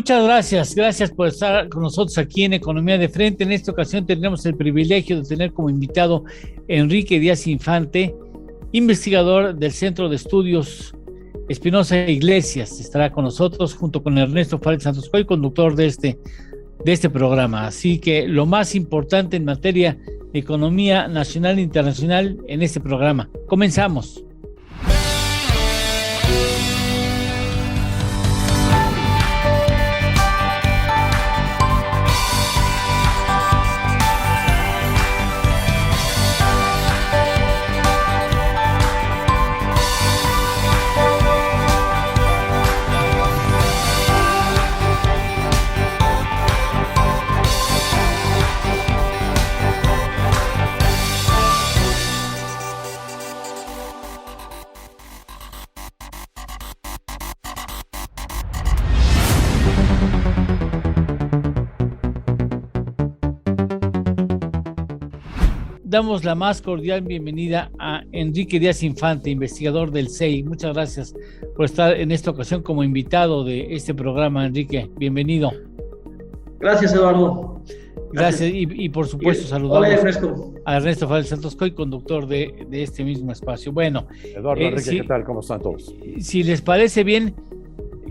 muchas gracias por estar con nosotros aquí en Economía de Frente. En esta ocasión tendremos el privilegio de tener como invitado Enrique Díaz Infante, investigador del Centro de Estudios Espinosa Iglesias. Estará con nosotros junto con Ernesto Fárez Santos Coy, conductor de este programa. Así que lo más importante en materia de economía nacional e internacional en este programa. Comenzamos. Damos la más cordial bienvenida a Enrique Díaz Infante, investigador del CEI. Muchas gracias por estar en esta ocasión como invitado de este programa, Enrique. Bienvenido. Gracias, Eduardo. Gracias. Y por supuesto saludamos a Ernesto Fárez Santos Coy, conductor de este mismo espacio. Bueno, Eduardo, Enrique, ¿qué tal? ¿Cómo están todos? Si les parece bien,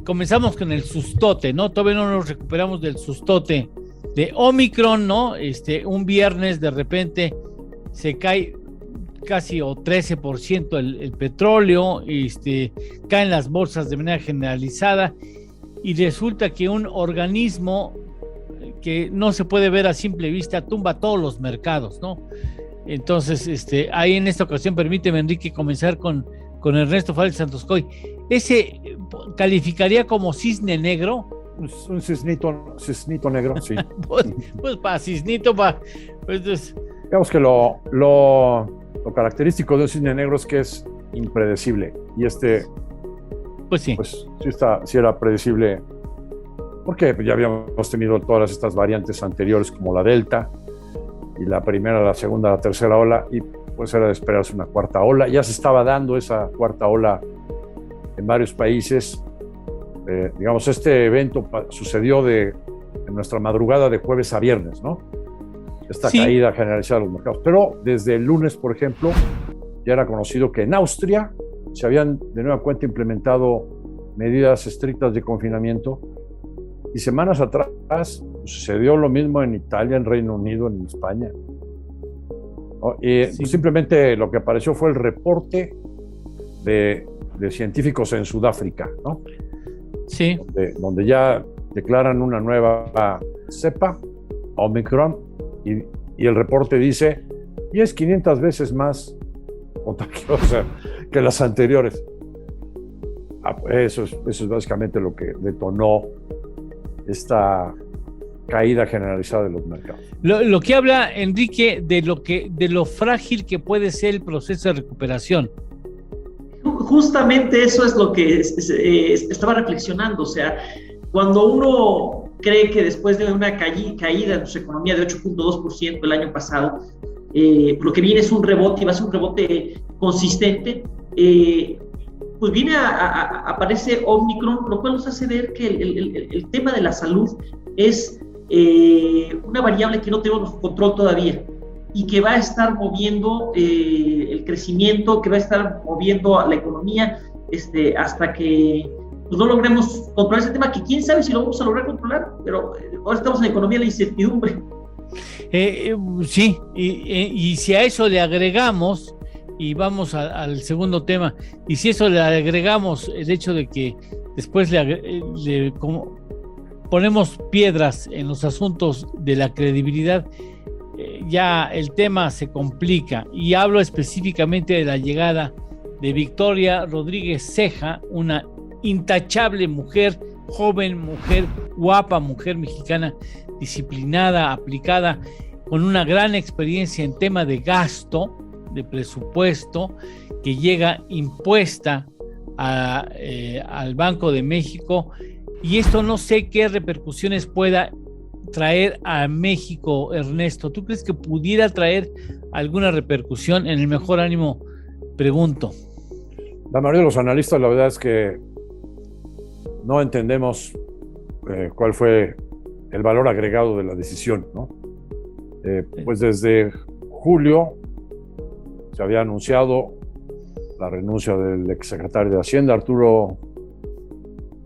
comenzamos con el sustote, ¿no? Todavía no nos recuperamos del sustote de Omicron, ¿no? Un viernes de repente se cae casi o 13% el petróleo, caen las bolsas de manera generalizada y resulta que un organismo que no se puede ver a simple vista tumba todos los mercados, ¿no? Entonces, ahí en esta ocasión, permíteme, Enrique, comenzar con Ernesto Fárez Santos Coy. ¿Ese calificaría como cisne negro? Un cisnito negro, sí. pues para cisnito, pues digamos que lo característico de un cisne negro es que es impredecible. Y pues sí. Pues sí era predecible, porque ya habíamos tenido todas estas variantes anteriores como la Delta, y la primera, la segunda, la tercera ola, y pues era de esperarse una cuarta ola. Ya se estaba dando esa cuarta ola en varios países. Digamos, este evento sucedió en nuestra madrugada de jueves a viernes, ¿no? Esta caída generalizada de los mercados. Pero desde el lunes, por ejemplo, ya era conocido que en Austria se habían de nueva cuenta implementado medidas estrictas de confinamiento, y semanas atrás sucedió lo mismo en Italia, en Reino Unido, en España, ¿no? Simplemente lo que apareció fue el reporte de científicos en Sudáfrica, ¿no? Sí. Donde ya declaran una nueva cepa, Omicron, y el reporte dice, y es 500 veces más contagiosa que las anteriores. Eso es básicamente lo que detonó esta caída generalizada de los mercados. Lo que habla, Enrique, de lo frágil que puede ser el proceso de recuperación. Justamente eso es lo que estaba reflexionando. O sea, cuando uno cree que después de una caída en su economía de 8.2% el año pasado, lo que viene es un rebote, y va a ser un rebote consistente, pues aparece Omicron, lo cual nos hace ver que el tema de la salud es una variable que no tenemos control todavía, y que va a estar moviendo el crecimiento, que va a estar moviendo a la economía hasta que pues no logremos controlar ese tema, que quién sabe si lo vamos a lograr controlar, pero ahora estamos en economía de la incertidumbre. Sí, y si a eso le agregamos, y vamos al segundo tema, y si eso le agregamos el hecho de que después como ponemos piedras en los asuntos de la credibilidad, ya el tema se complica, y hablo específicamente de la llegada de Victoria Rodríguez Ceja, una intachable mujer, joven mujer, guapa mujer mexicana, disciplinada, aplicada, con una gran experiencia en tema de gasto, de presupuesto, que llega impuesta al Banco de México, y esto no sé qué repercusiones pueda traer a México, Ernesto. ¿Tú crees que pudiera traer alguna repercusión? En el mejor ánimo pregunto. La mayoría de los analistas, la verdad es que no entendemos cuál fue el valor agregado de la decisión, ¿no? Pues desde julio se había anunciado la renuncia del exsecretario de Hacienda, Arturo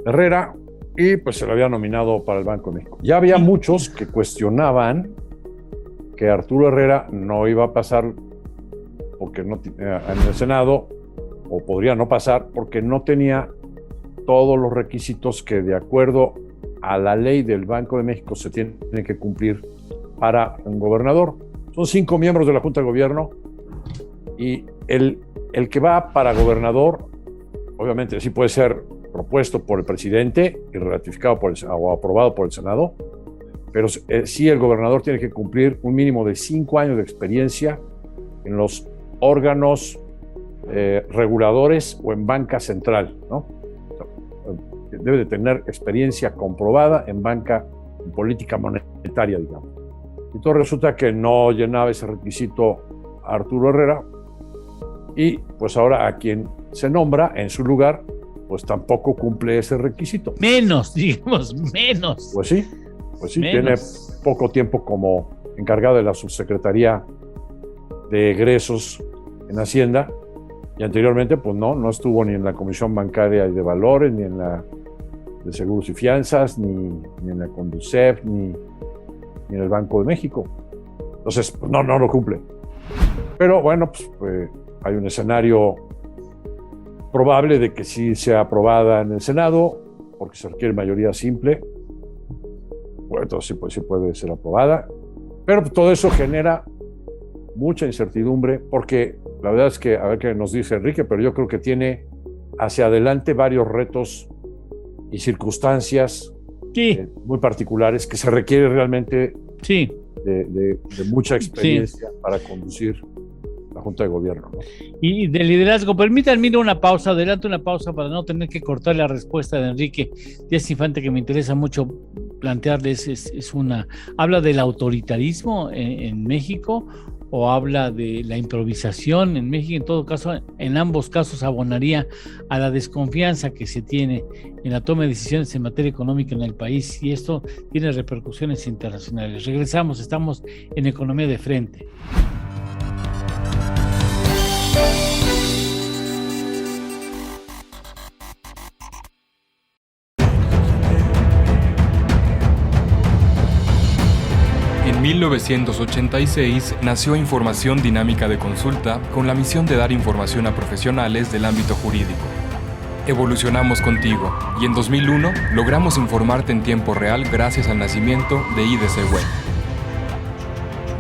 Herrera, y pues se lo había nominado para el Banco de México. Ya había muchos que cuestionaban que Arturo Herrera no iba a pasar porque no en el Senado, o podría no pasar porque no tenía todos los requisitos que de acuerdo a la ley del Banco de México se tienen que cumplir para un gobernador. Son 5 miembros de la Junta de Gobierno y el que va para gobernador, obviamente sí puede ser propuesto por el presidente y ratificado o aprobado por el Senado, pero sí el gobernador tiene que cumplir un mínimo de 5 años de experiencia en los órganos reguladores o en banca central, ¿no? Debe de tener experiencia comprobada en banca, en política monetaria, digamos. Entonces resulta que no llenaba ese requisito Arturo Herrera y pues ahora a quien se nombra en su lugar pues tampoco cumple ese requisito. Menos, digamos, menos. Pues sí, tiene poco tiempo como encargado de la subsecretaría de egresos en Hacienda y anteriormente pues no estuvo ni en la Comisión Bancaria y de Valores, ni en la de Seguros y Fianzas, ni en la Conducef, ni en el Banco de México. Entonces, pues no lo cumple. Pero bueno, pues hay un escenario probable de que sí sea aprobada en el Senado, porque se requiere mayoría simple. Bueno, entonces sí puede ser aprobada. Pero pues, todo eso genera mucha incertidumbre, porque la verdad es que, a ver qué nos dice Enrique, pero yo creo que tiene hacia adelante varios retos y circunstancias muy particulares que se requiere realmente de mucha experiencia para conducir la Junta de Gobierno, ¿no? Y de liderazgo. Permítanme adelante una pausa para no tener que cortar la respuesta de Enrique Díaz Infante, que me interesa mucho plantearles. ¿Habla del autoritarismo en México o habla de la improvisación en México? En todo caso, en ambos casos abonaría a la desconfianza que se tiene en la toma de decisiones en materia económica en el país, y esto tiene repercusiones internacionales. Regresamos, estamos en Economía de Frente. En 1986 nació Información Dinámica de Consulta con la misión de dar información a profesionales del ámbito jurídico. Evolucionamos contigo y en 2001 logramos informarte en tiempo real gracias al nacimiento de IDC Web.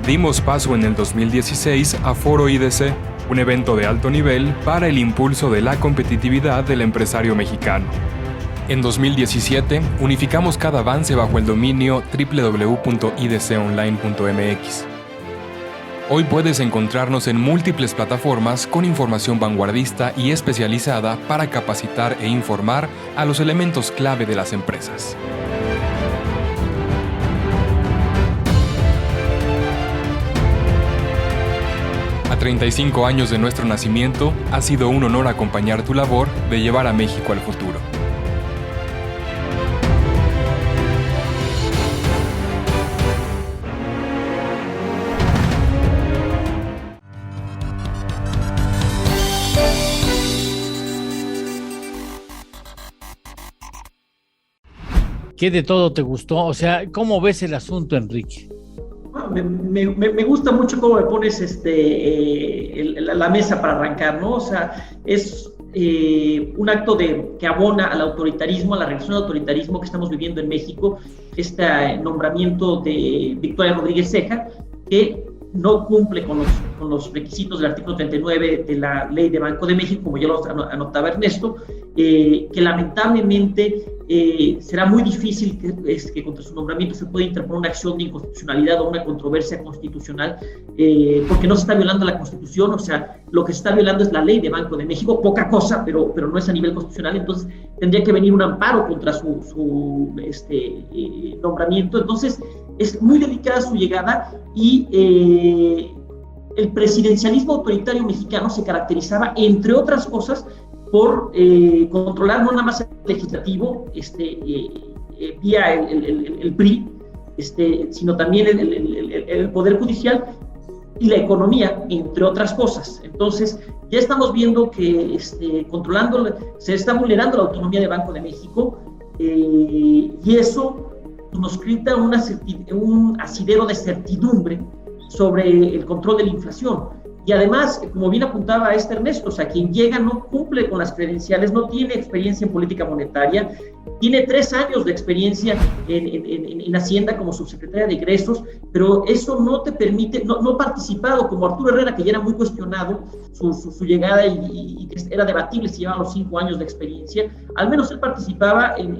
Dimos paso en el 2016 a Foro IDC, un evento de alto nivel para el impulso de la competitividad del empresario mexicano. En 2017, unificamos cada avance bajo el dominio www.idconline.mx. Hoy puedes encontrarnos en múltiples plataformas con información vanguardista y especializada para capacitar e informar a los elementos clave de las empresas. A 35 años de nuestro nacimiento, ha sido un honor acompañar tu labor de llevar a México al futuro. ¿Qué de todo te gustó? O sea, ¿cómo ves el asunto, Enrique? Me gusta mucho cómo me pones la mesa para arrancar, ¿no? O sea, es un acto que abona al autoritarismo, a la reacción al autoritarismo que estamos viviendo en México, este nombramiento de Victoria Rodríguez Ceja, que no cumple con los requisitos del artículo 39 de la Ley de Banco de México, como ya lo anotaba Ernesto, que lamentablemente será muy difícil que contra su nombramiento se pueda interponer una acción de inconstitucionalidad o una controversia constitucional, porque no se está violando la Constitución. O sea, lo que se está violando es la Ley de Banco de México, poca cosa, pero no es a nivel constitucional. Entonces tendría que venir un amparo contra su nombramiento. Entonces es muy delicada su llegada, y el presidencialismo autoritario mexicano se caracterizaba, entre otras cosas, por controlar no nada más el legislativo, vía el PRI, sino también el Poder Judicial y la economía, entre otras cosas. Entonces, ya estamos viendo que se está vulnerando la autonomía del Banco de México, y eso nos crea un asidero de certidumbre sobre el control de la inflación. Y además, como bien apuntaba Ernesto, o sea, quien llega no cumple con las credenciales, no tiene experiencia en política monetaria, tiene 3 años de experiencia en Hacienda como subsecretaria de egresos, pero eso no te permite, no ha participado, como Arturo Herrera, que ya era muy cuestionado su llegada y era debatible si llevaba los 5 años de experiencia. Al menos él participaba en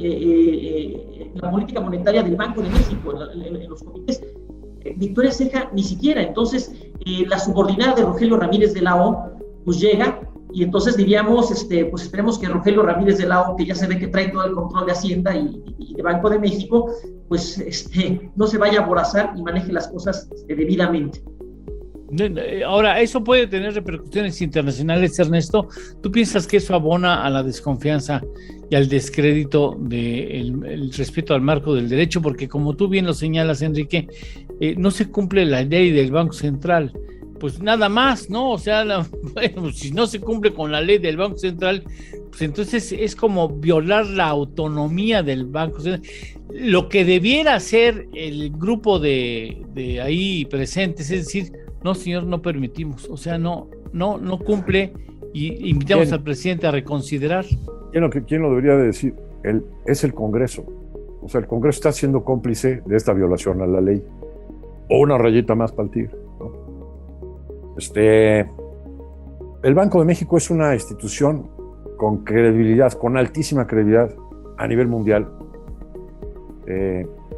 la política monetaria del Banco de México, en los comités. Victoria Ceja ni siquiera. Entonces, la subordinada de Rogelio Ramírez de la O, pues llega, y entonces diríamos, pues esperemos que Rogelio Ramírez de la O, que ya se ve que trae todo el control de Hacienda y de Banco de México, pues no se vaya a aborazar y maneje las cosas debidamente. Ahora, eso puede tener repercusiones internacionales, Ernesto. ¿Tú piensas que eso abona a la desconfianza y al descrédito del respeto al marco del derecho? Porque como tú bien lo señalas, Enrique, no se cumple la ley del Banco Central. Pues nada más, ¿no? O sea, bueno, si no se cumple con la ley del Banco Central, pues entonces es como violar la autonomía del Banco Central. Lo que debiera hacer el grupo de ahí presentes, es decir, no, señor, no permitimos, o sea, no cumple, y invitamos al presidente a reconsiderar. ¿Quién lo debería de decir? Es el Congreso. O sea, el Congreso está siendo cómplice de esta violación a la ley. O una rayita más para el tigre, ¿no? El Banco de México es una institución con credibilidad, con altísima credibilidad a nivel mundial.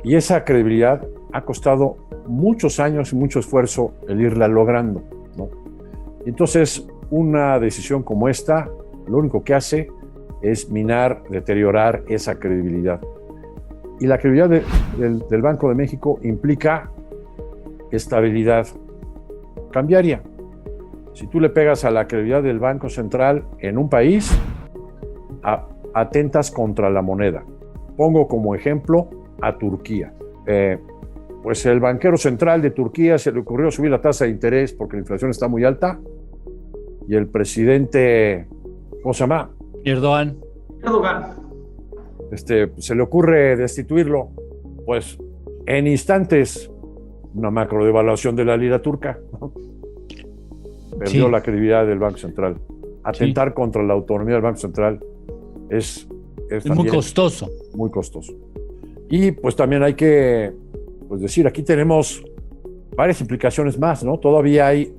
Y esa credibilidad ha costado muchos años y mucho esfuerzo el irla logrando, ¿no? Entonces, una decisión como esta, lo único que hace es minar, deteriorar esa credibilidad. Y la credibilidad del Banco de México implica estabilidad cambiaria. Si tú le pegas a la credibilidad del Banco Central en un país, atentas contra la moneda. Pongo como ejemplo a Turquía. Pues el banquero central de Turquía se le ocurrió subir la tasa de interés porque la inflación está muy alta, y el presidente, ¿cómo se llama? Erdogan. Se le ocurre destituirlo. Pues en instantes, una macro devaluación de la lira turca, ¿no? Perdió la credibilidad del Banco Central. Atentar contra la autonomía del Banco Central es muy costoso. Muy costoso. Y pues también hay que decir, aquí tenemos varias implicaciones más, ¿no? Todavía hay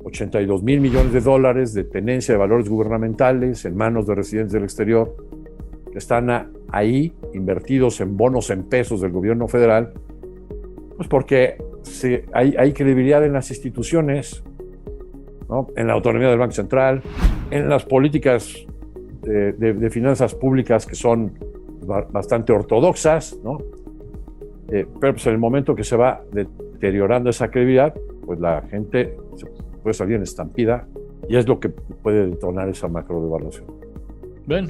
82 mil millones de dólares de tenencia de valores gubernamentales en manos de residentes del exterior que están ahí invertidos en bonos en pesos del gobierno federal, pues porque hay credibilidad en las instituciones, ¿no? En la autonomía del Banco Central, en las políticas de finanzas públicas que son bastante ortodoxas, ¿no? Pero pues en el momento que se va deteriorando esa credibilidad, pues la gente puede salir en estampida, y es lo que puede detonar esa macro devaluación. Bueno,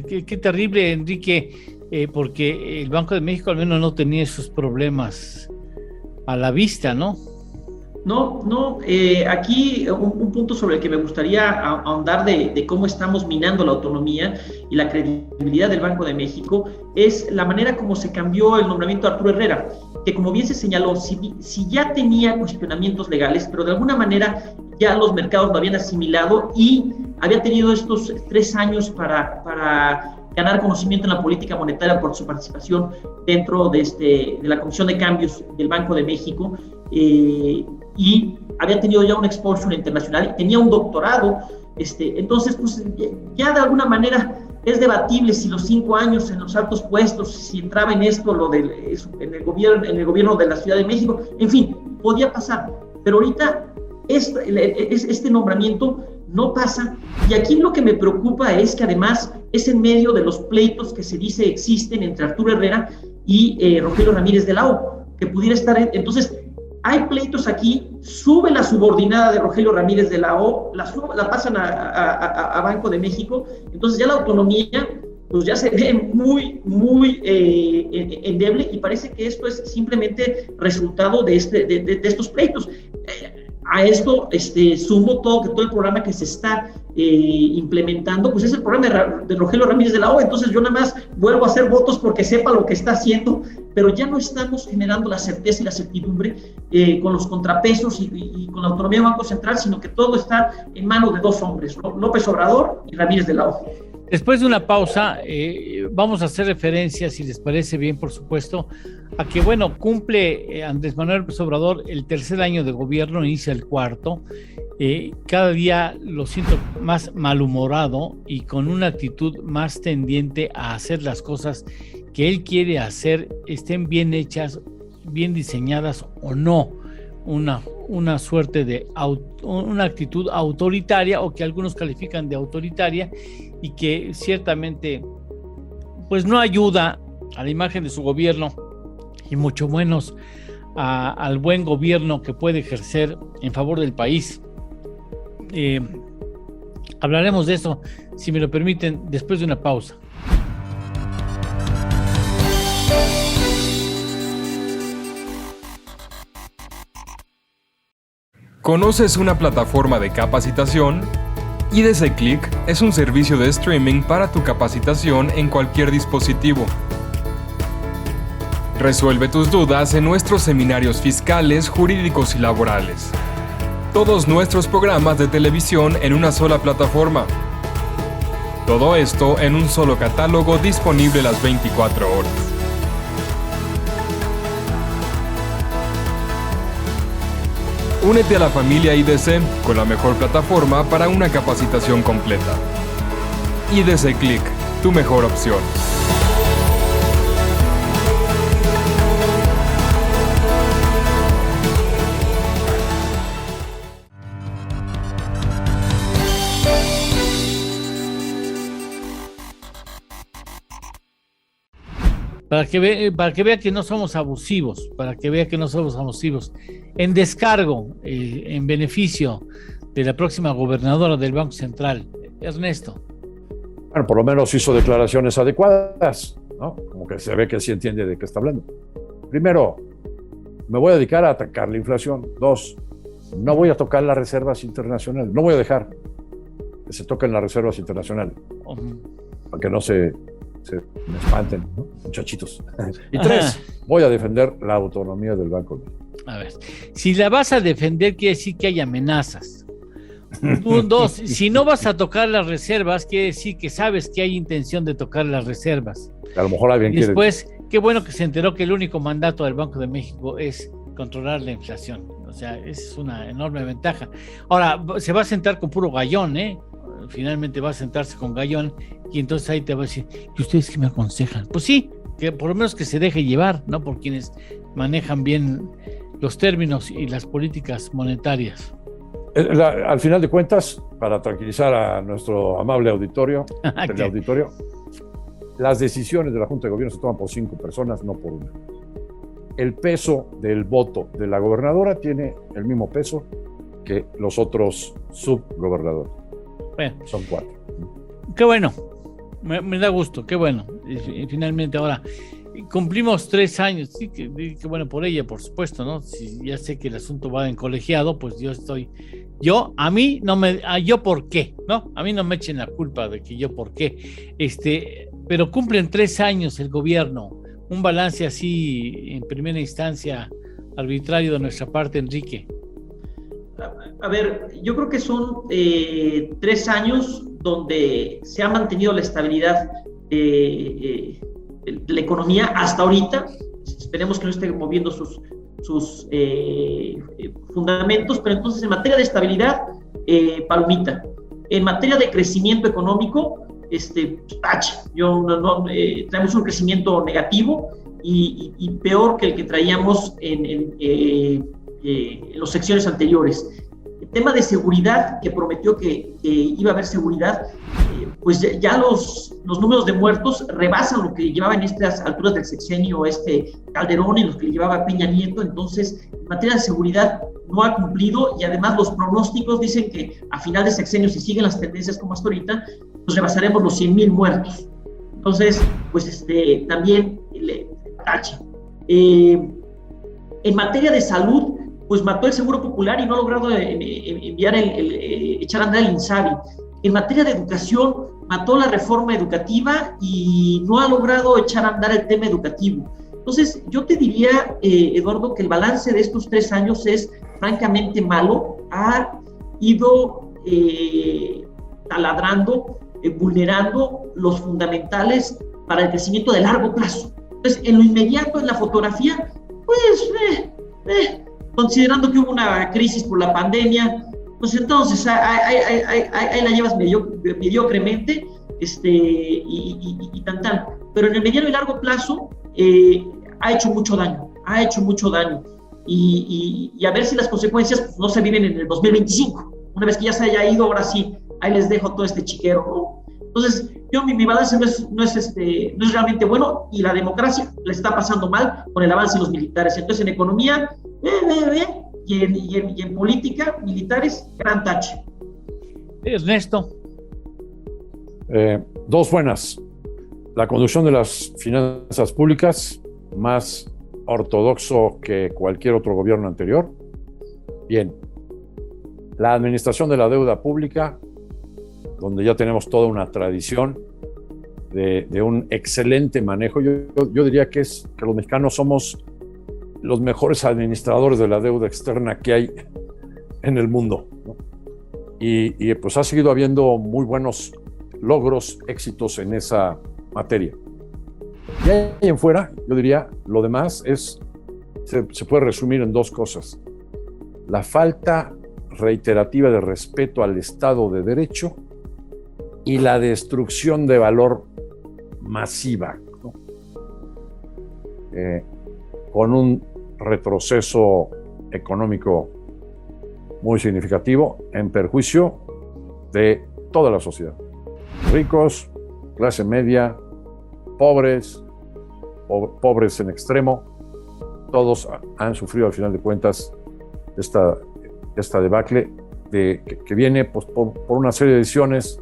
qué terrible, Enrique, porque el Banco de México al menos no tenía esos problemas a la vista, ¿no? No, aquí un punto sobre el que me gustaría ahondar de cómo estamos minando la autonomía y la credibilidad del Banco de México es la manera como se cambió el nombramiento de Arturo Herrera, que como bien se señaló, si ya tenía cuestionamientos legales, pero de alguna manera ya los mercados lo habían asimilado y había tenido estos 3 años para ganar conocimiento en la política monetaria por su participación dentro de la Comisión de Cambios del Banco de México, y había tenido ya un exposure internacional, tenía un doctorado, entonces pues ya de alguna manera es debatible si los 5 años en los altos puestos, si entraba en esto en el gobierno de la Ciudad de México, en fin, podía pasar, pero ahorita este nombramiento no pasa, y aquí lo que me preocupa es que además es en medio de los pleitos que se dice existen entre Arturo Herrera y Rogelio Ramírez de la O, que pudiera estar, entonces hay pleitos aquí, sube la subordinada de Rogelio Ramírez de la O, la pasan a Banco de México, entonces ya la autonomía pues ya se ve muy, muy endeble, y parece que esto es simplemente resultado de estos pleitos. A esto sumo todo el programa que se está implementando, pues es el programa de Rogelio Ramírez de la O. Entonces yo nada más vuelvo a hacer votos porque sepa lo que está haciendo, pero ya no estamos generando la certeza y la certidumbre con los contrapesos y con la autonomía del Banco Central, sino que todo está en manos de dos hombres, López Obrador y Ramírez de la O. Después de una pausa, vamos a hacer referencia, si les parece bien, por supuesto, a que, bueno, cumple Andrés Manuel López Obrador el tercer año de gobierno, inicia el cuarto. Cada día lo siento más malhumorado y con una actitud más tendiente a hacer las cosas que él quiere hacer, estén bien hechas, bien diseñadas o no. Una suerte de una actitud autoritaria, o que algunos califican de autoritaria, y que ciertamente pues no ayuda a la imagen de su gobierno, y mucho menos al buen gobierno que puede ejercer en favor del país. Hablaremos de eso, si me lo permiten, después de una pausa. ¿Conoces una plataforma de capacitación? IDC Click es un servicio de streaming para tu capacitación en cualquier dispositivo. Resuelve tus dudas en nuestros seminarios fiscales, jurídicos y laborales. Todos nuestros programas de televisión en una sola plataforma. Todo esto en un solo catálogo disponible las 24 horas. Únete a la familia IDC con la mejor plataforma para una capacitación completa. IDC Click, tu mejor opción. Para que vea que no somos abusivos, En descargo, en beneficio de la próxima gobernadora del Banco Central, Ernesto. Bueno, por lo menos hizo declaraciones adecuadas, ¿no? Como que se ve que sí entiende de qué está hablando. Primero, me voy a dedicar a atacar la inflación. 2, no voy a tocar las reservas internacionales. No voy a dejar que se toquen las reservas internacionales. Para que no se me espanten, ¿no? Muchachitos. Y 3, voy a defender la autonomía del Banco de México. A ver, si la vas a defender, quiere decir que hay amenazas. 2, si no vas a tocar las reservas, quiere decir que sabes que hay intención de tocar las reservas. A lo mejor alguien quiere. Después, qué bueno que se enteró que el único mandato del Banco de México es controlar la inflación. O sea, es una enorme ventaja. Ahora, se va a sentar con puro gallón, ¿eh? Finalmente va a sentarse con gallón, y entonces ahí te va a decir, ¿y ustedes qué me aconsejan? Pues sí, que por lo menos que se deje llevar, ¿no? Por quienes manejan bien los términos y las políticas monetarias. Al final de cuentas, para tranquilizar a nuestro amable auditorio, las decisiones de la Junta de Gobierno se toman por 5 personas, no por una. El peso del voto de la gobernadora tiene el mismo peso que los otros subgobernadores. Bueno, son 4. Qué bueno, me da gusto, qué bueno. Y finalmente ahora cumplimos 3 años, sí, que bueno por ella, por supuesto, ¿no? Si ya sé que el asunto va en colegiado, pues yo por qué, ¿no? A mí no me echen la culpa de que yo por qué. Pero cumplen 3 años el gobierno, un balance así en primera instancia arbitrario de nuestra parte, Enrique. A ver, yo creo que son 3 años donde se ha mantenido la estabilidad de la economía hasta ahorita. Esperemos que no esté moviendo sus fundamentos, pero entonces en materia de estabilidad, palomita. En materia de crecimiento económico, tache. Traemos un crecimiento negativo y peor que el que traíamos en las secciones anteriores. El tema de seguridad, que prometió que iba a haber seguridad, pues ya los números de muertos rebasan lo que llevaba en estas alturas del sexenio Calderón y los que llevaba Peña Nieto. Entonces, en materia de seguridad no ha cumplido, y además los pronósticos dicen que a final de sexenio, si siguen las tendencias como hasta ahorita, pues rebasaremos los 100,000 muertos. Entonces, pues también tache. En materia de salud, pues mató el Seguro Popular y no ha logrado echar a andar el INSABI. En materia de educación, mató la reforma educativa y no ha logrado echar a andar el tema educativo. Entonces, yo te diría, Eduardo, que el balance de estos 3 años es francamente malo. Ha ido taladrando, vulnerando los fundamentales para el crecimiento de largo plazo. Entonces, en lo inmediato, en la fotografía, pues, considerando que hubo una crisis por la pandemia, pues entonces ahí la llevas mediocremente, y tan. Pero en el mediano y largo plazo ha hecho mucho daño, y a ver si las consecuencias pues, no se viven en el 2025. Una vez que ya se haya ido, ahora sí, ahí les dejo todo este chiquero, ¿no? Entonces, mi balance no es realmente bueno, y la democracia le está pasando mal con el avance de los militares. Entonces, en economía, y en política, militares, gran tache. Ernesto. 2 buenas. La conducción de las finanzas públicas, más ortodoxo que cualquier otro gobierno anterior. Bien. La administración de la deuda pública, donde ya tenemos toda una tradición de un excelente manejo. Yo diría que los mexicanos somos los mejores administradores de la deuda externa que hay en el mundo, ¿no? Y pues ha seguido habiendo muy buenos logros, éxitos en esa materia. Y ahí en fuera, yo diría, lo demás se puede resumir en 2 cosas. La falta reiterativa de respeto al Estado de Derecho y la destrucción de valor masiva, ¿no? Con un retroceso económico muy significativo en perjuicio de toda la sociedad. Ricos, clase media, pobres en extremo, todos han sufrido al final de cuentas esta debacle que viene pues, por una serie de decisiones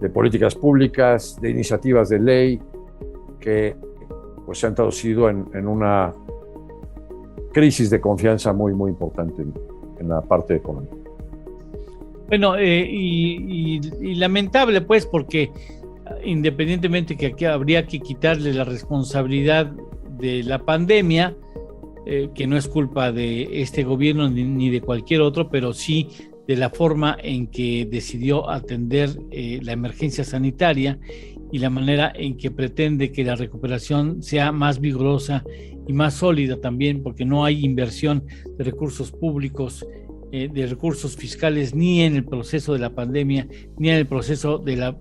de políticas públicas, de iniciativas de ley que pues, se han traducido en una crisis de confianza muy, muy importante en la parte económica. Bueno, y lamentable pues, porque independientemente que aquí habría que quitarle la responsabilidad de la pandemia, que no es culpa de este gobierno ni de cualquier otro, pero sí de la forma en que decidió atender la emergencia sanitaria y la manera en que pretende que la recuperación sea más vigorosa y más sólida también, porque no hay inversión de recursos públicos, de recursos fiscales, ni en el proceso de la pandemia, ni en el proceso de la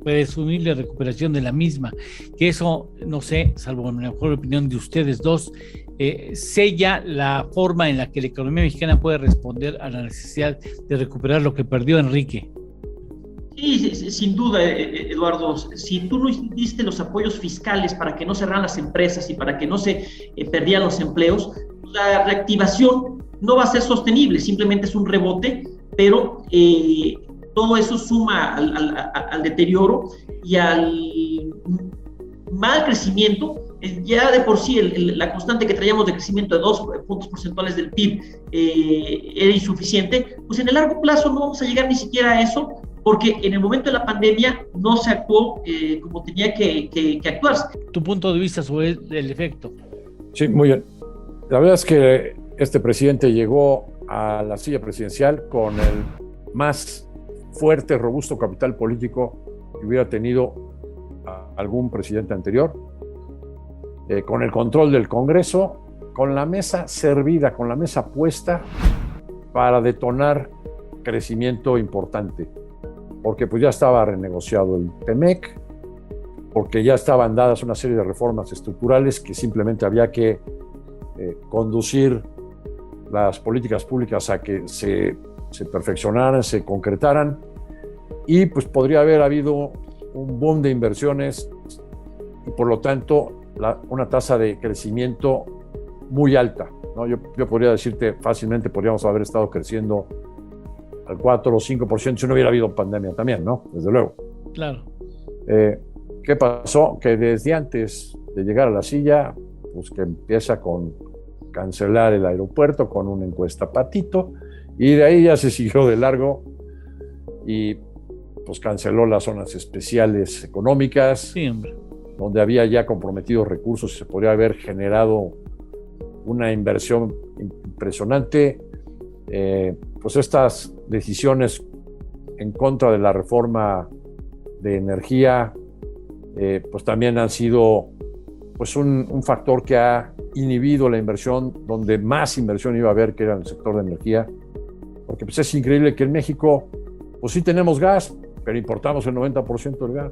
presumible recuperación de la misma, que eso, no sé, salvo en la mejor opinión de ustedes dos, sella la forma en la que la economía mexicana puede responder a la necesidad de recuperar lo que perdió Enrique. Sí, sin duda, Eduardo. Si tú no diste los apoyos fiscales para que no cerraran las empresas y para que no se perdieran los empleos, la reactivación no va a ser sostenible, simplemente es un rebote, pero todo eso suma al deterioro y al mal crecimiento. Ya de por sí la constante que traíamos de crecimiento de 2 puntos porcentuales del PIB era insuficiente. Pues en el largo plazo no vamos a llegar ni siquiera a eso, porque en el momento de la pandemia no se actuó como tenía que actuarse. ¿Tu punto de vista sobre el efecto? Sí, muy bien. La verdad es que este presidente llegó a la silla presidencial con el más fuerte, robusto capital político que hubiera tenido algún presidente anterior, con el control del Congreso, con la mesa servida, con la mesa puesta para detonar crecimiento importante, porque pues ya estaba renegociado el TEMEC, porque ya estaban dadas una serie de reformas estructurales que simplemente había que conducir las políticas públicas a que se perfeccionaran, se concretaran, y pues podría haber habido un boom de inversiones y por lo tanto una tasa de crecimiento muy alta, ¿no? Yo podría decirte fácilmente podríamos haber estado creciendo al 4 o 5% si no hubiera habido pandemia también, ¿no? Desde luego. Claro. ¿qué pasó? Que desde antes de llegar a la silla, pues que empieza con cancelar el aeropuerto con una encuesta patito, y de ahí ya se siguió de largo y pues canceló las zonas especiales económicas, Sí, hombre. donde había ya comprometidos recursos y se podría haber generado una inversión impresionante. Pues estas decisiones en contra de la reforma de energía, pues también han sido pues un factor que ha inhibido la inversión, donde más inversión iba a haber, que era en el sector de energía, porque pues es increíble que en México pues sí tenemos gas, pero importamos el 90% del gas.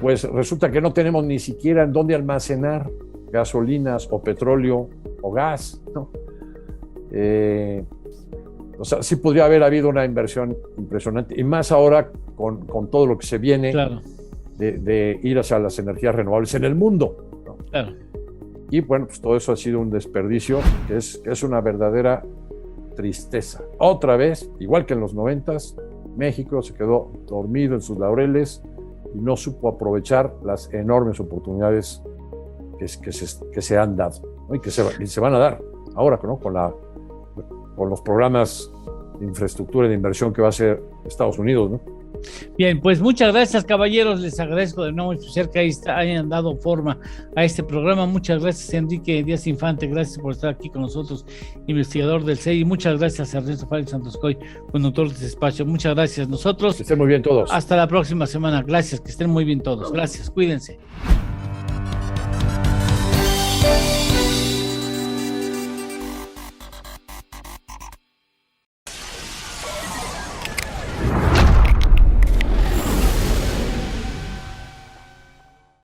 Pues resulta que no tenemos ni siquiera en dónde almacenar gasolinas o petróleo o gas, ¿no? O sea, sí podría haber habido una inversión impresionante, y más ahora con todo lo que se viene, Claro, de ir hacia las energías renovables en el mundo, ¿no? claro. Y bueno, pues todo eso ha sido un desperdicio, que es una verdadera tristeza. Otra vez, igual que en los 90s, México se quedó dormido en sus laureles y no supo aprovechar las enormes oportunidades que se han dado, ¿no? Y que se van a dar ahora, ¿no? Con los programas de infraestructura y de inversión que va a hacer Estados Unidos, ¿no? Bien, pues muchas gracias, caballeros. Les agradezco de nuevo especial que hayan dado forma a este programa. Muchas gracias, Enrique Díaz Infante. Gracias por estar aquí con nosotros, investigador del CEI. Y muchas gracias, Ernesto Félix Santoscoy, conductor de este espacio. Muchas gracias. Nosotros. Que estén muy bien todos. Hasta la próxima semana. Gracias, que estén muy bien todos. Gracias, cuídense.